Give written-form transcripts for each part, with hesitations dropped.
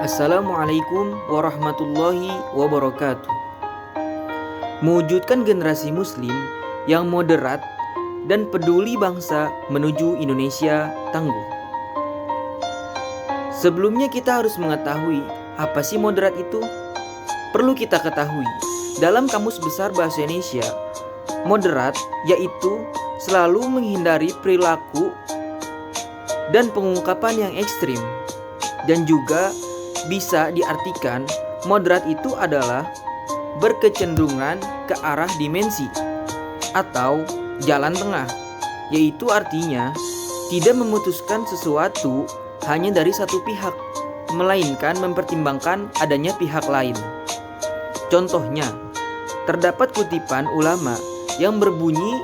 Assalamualaikum warahmatullahi wabarakatuh. Mewujudkan generasi muslim yang moderat dan peduli bangsa menuju Indonesia tangguh. Sebelumnya kita harus mengetahui apa sih moderat itu? Perlu kita ketahui, dalam Kamus Besar Bahasa Indonesia, moderat yaitu selalu menghindari perilaku dan pengungkapan yang ekstrim. Dan juga bisa diartikan moderat itu adalah berkecenderungan ke arah dimensi atau jalan tengah, yaitu artinya tidak memutuskan sesuatu hanya dari satu pihak, melainkan mempertimbangkan adanya pihak lain. Contohnya, terdapat kutipan ulama yang berbunyi,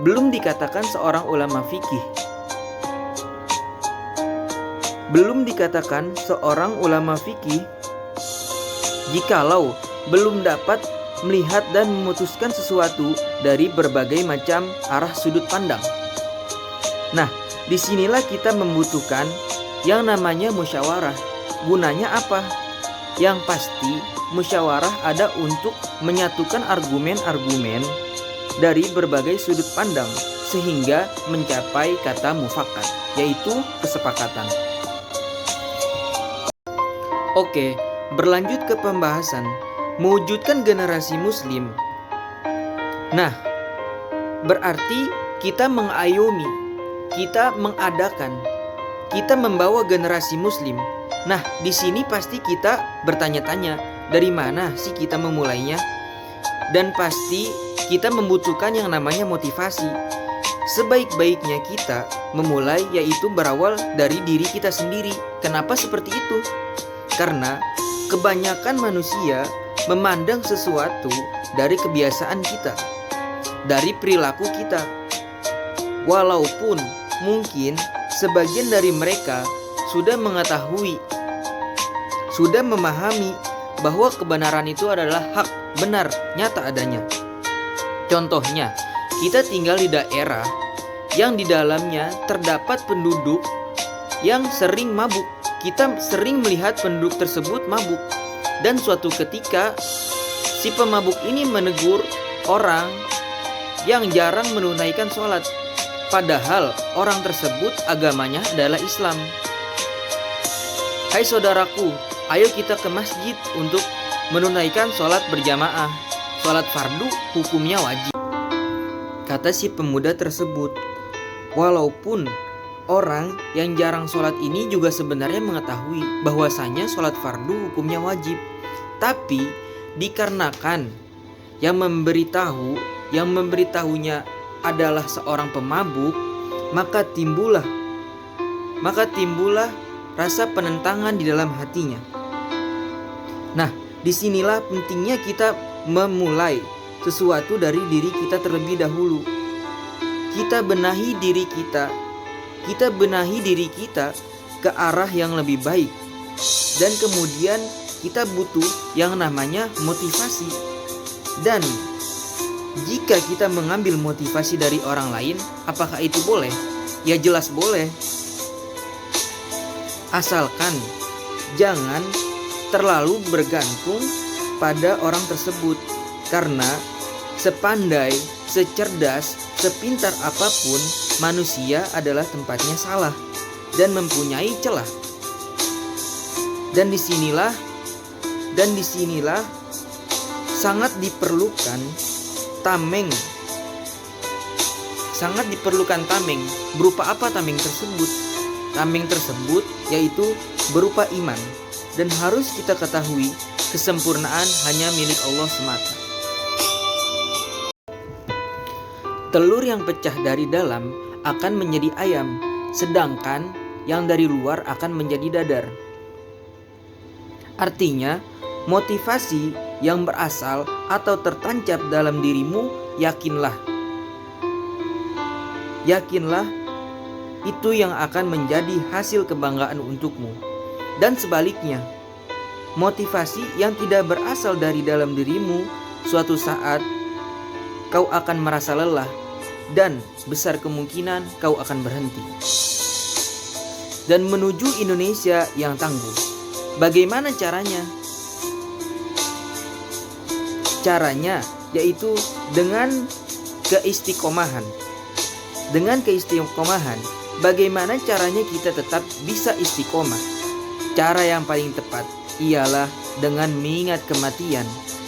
belum dikatakan seorang ulama fikih, belum dikatakan seorang ulama fikih jikalau belum dapat melihat dan memutuskan sesuatu dari berbagai macam arah sudut pandang. Nah, disinilah kita membutuhkan yang namanya musyawarah. Gunanya apa? Yang pasti musyawarah ada untuk menyatukan argumen-argumen dari berbagai sudut pandang sehingga mencapai kata mufakat, yaitu kesepakatan. Oke, berlanjut ke pembahasan mewujudkan generasi muslim. Nah, berarti kita mengayomi, kita mengadakan, kita membawa generasi muslim. Nah, di sini pasti kita bertanya-tanya, dari mana sih kita memulainya? Dan pasti kita membutuhkan yang namanya motivasi. Sebaik-baiknya kita memulai yaitu berawal dari diri kita sendiri. Kenapa seperti itu? Karena kebanyakan manusia memandang sesuatu dari kebiasaan kita, dari perilaku kita. Walaupun mungkin sebagian dari mereka sudah mengetahui, sudah memahami bahwa kebenaran itu adalah hak, benar, nyata adanya. Contohnya, kita tinggal di daerah yang di dalamnya terdapat penduduk yang sering mabuk. Kita sering melihat penduduk tersebut mabuk. Dan suatu ketika si pemabuk ini menegur orang yang jarang menunaikan sholat, padahal orang tersebut agamanya adalah Islam. Hai saudaraku, ayo kita ke masjid untuk menunaikan sholat berjamaah. Sholat fardu hukumnya wajib, kata si pemuda tersebut. Walaupun orang yang jarang sholat ini juga sebenarnya mengetahui bahwasanya sholat fardu hukumnya wajib. Tapi dikarenakan yang memberitahunya adalah seorang pemabuk, maka timbullah rasa penentangan di dalam hatinya. Nah, disinilah pentingnya kita memulai sesuatu dari diri kita terlebih dahulu. Kita benahi diri kita ke arah yang lebih baik. Dan kemudian kita butuh yang namanya motivasi. Dan jika kita mengambil motivasi dari orang lain, apakah itu boleh? Ya jelas boleh. Asalkan jangan terlalu bergantung pada orang tersebut. Karena sepandai, secerdas, sepintar apapun, manusia adalah tempatnya salah dan mempunyai celah. Dan disinilah sangat diperlukan tameng. Sangat diperlukan tameng. Berupa apa tameng tersebut? Tameng tersebut yaitu berupa iman. Dan harus kita ketahui, kesempurnaan hanya milik Allah semata. Telur yang pecah dari dalam akan menjadi ayam, sedangkan yang dari luar akan menjadi dadar. Artinya, motivasi yang berasal atau tertancap dalam dirimu, yakinlah itu yang akan menjadi hasil kebanggaan untukmu. Dan sebaliknya, motivasi yang tidak berasal dari dalam dirimu, suatu saat kau akan merasa lelah dan besar kemungkinan kau akan berhenti. Dan menuju Indonesia yang tangguh. Bagaimana caranya? Caranya yaitu dengan keistiqomahan. Dengan keistiqomahan, bagaimana caranya kita tetap bisa istiqomah? Cara yang paling tepat ialah dengan mengingat kematian,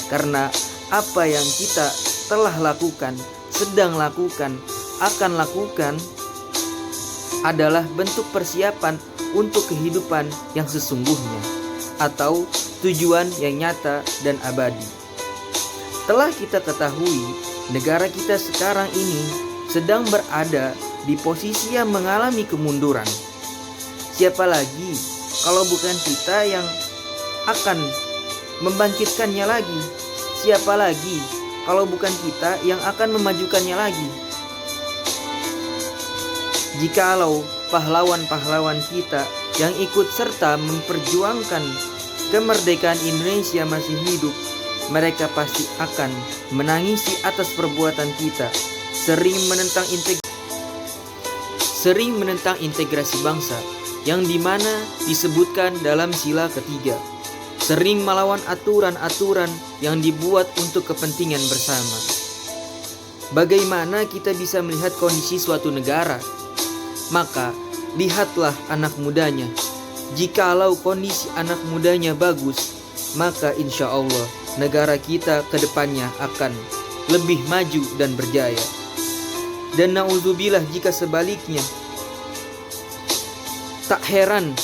karena apa yang kita telah lakukan, sedang lakukan, akan lakukan adalah bentuk persiapan untuk kehidupan yang sesungguhnya atau tujuan yang nyata dan abadi. Telah kita ketahui, negara kita sekarang ini sedang berada di posisi yang mengalami kemunduran. Siapa lagi kalau bukan kita yang akan membangkitkannya lagi? Siapa lagi kalau bukan kita yang akan memajukannya lagi? Jikalau pahlawan-pahlawan kita yang ikut serta memperjuangkan kemerdekaan Indonesia masih hidup, mereka pasti akan menangisi atas perbuatan kita, sering menentang integrasi bangsa yang dimana disebutkan dalam sila ketiga, sering melawan aturan-aturan yang dibuat untuk kepentingan bersama. Bagaimana kita bisa melihat kondisi suatu negara? Maka lihatlah anak mudanya. Jikalau kondisi anak mudanya bagus, maka insya Allah negara kita ke depannya akan lebih maju dan berjaya. Dan na'udzubillah jika sebaliknya. Tak heran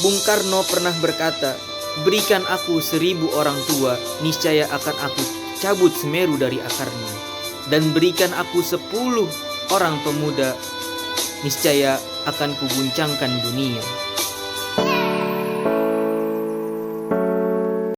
Bung Karno pernah berkata, "Berikan aku 1000 orang tua, niscaya akan aku cabut Semeru dari akarnya. Dan berikan aku 10 orang pemuda, niscaya akan kuguncangkan dunia."